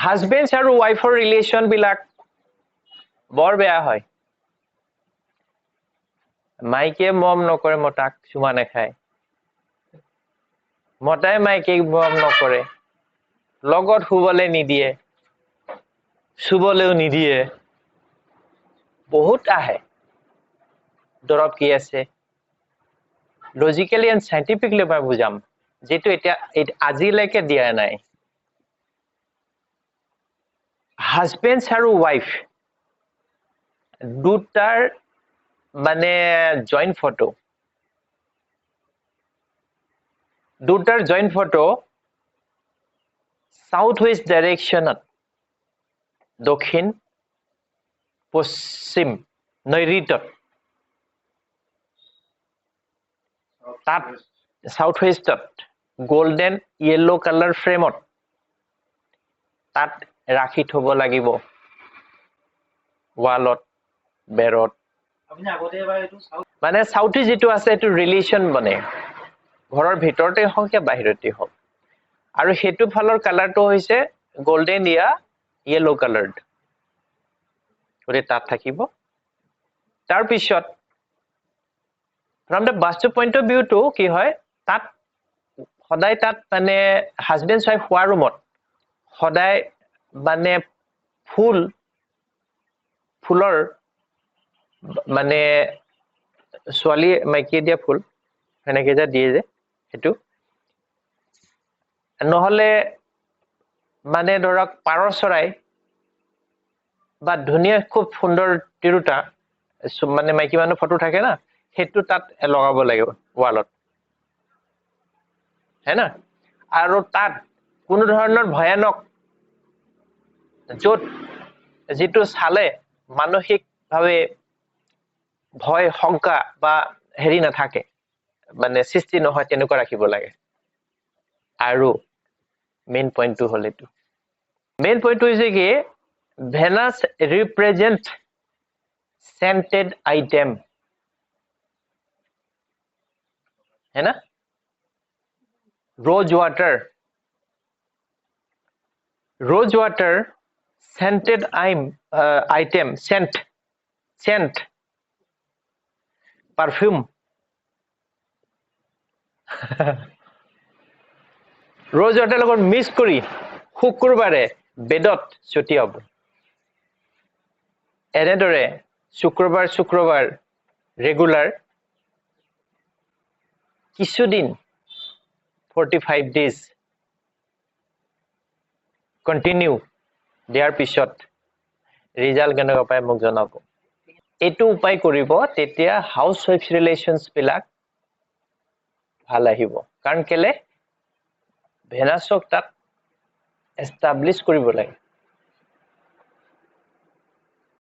husband আৰু ওয়াইফৰ relation বিলাক বৰ বেয়া হয় মাইকে মৰম নকৰে মতাক চুমা নাখায় মতাই মাইকে মৰম নকৰে লগত শুবলে নিদিয়ে শুবলেও নিদিয়ে বহুত আহে দৰব কি আছে লজিক্যালি এণ্ড সাইন্টিফিকলি মই বুজাম যেটো এটা আজিলৈকে দিয়া নাই হাজবেন্ড আৰু ওয়াইফ দুটাৰ মানে জয়েন্ট ফটো দুটাৰ জয়েন্ট ফটো সাউথ ওয়েস্ট ডাইরেকশনত দক্ষিণ পশ্চিম নৈঋত্যত তাত সাউথ ওয়েস্টত গোল্ডেন ইয়েলো কালার ফ্রেমত তাত রাখি থব লাগিব ওয়ালত বেৰত মানে সাউথি যেটো আছে এটো ৰিলেশন বনে ঘৰৰ ভিতৰতে হওক কে বাহিৰতে হওক আৰু হেতু ফালৰ কালাৰটো হৈছে গোল্ডেন ইয়া ইয়েলো কালাৰড ওৰে তাত থাকিব তাৰ পিছত from the vastu point of view to কি হয় তাত সদায় তাত মানে হাজবেন্ড ওয়াইফ হোৱা ৰুমত সদায় মানে ফুলৰ মানে ছোৱালী মাইকি দিয়া ফুল এনেকে যে দিয়ে যে হেতু নহলে মানে ধৰক পাৰ চৰাই বা ধুনিয়া খুব সুন্দৰ তিৰুতা মানে মাইকি মানুহ ফটো থাকে না হেতু তাত লগাব লাগিব ওয়ালত হেনা আৰু তাত কোনো ধৰণৰ ভয়ানক যত যেটো চালে মানসিক ভাবে ভয় শংকা বা হেৰি নাথাকে মানে সৃষ্টি নহয় তেনেকুৱা ৰাখিব লাগে আৰু মেইন পইণ্টটো হল এটো মেইন পইণ্টটো হৈছে কি ভেনাস ৰিপ্ৰেজেন্ট scented item है ना rose water scented item scent perfume rose water লগত মিক্স কৰি শুক্ৰবাৰে বেডত ছটিয়াব এনেদৰে শুক্ৰবাৰ ৰেগুলাৰ কিছুদিন 45 days কন্টিনিউ দিয়াৰ পিছত ৰিজাল্ট কেনেকুৱা পায় মোক জনাব এটো উপায় কৰিব তেতিয়া হাউস ওয়াইফ ৰিলেশনস বিলাক ভাল আহিব কাৰণ কেলে ভেনাসক তাত এস্টাবলিশ কৰিব লাগে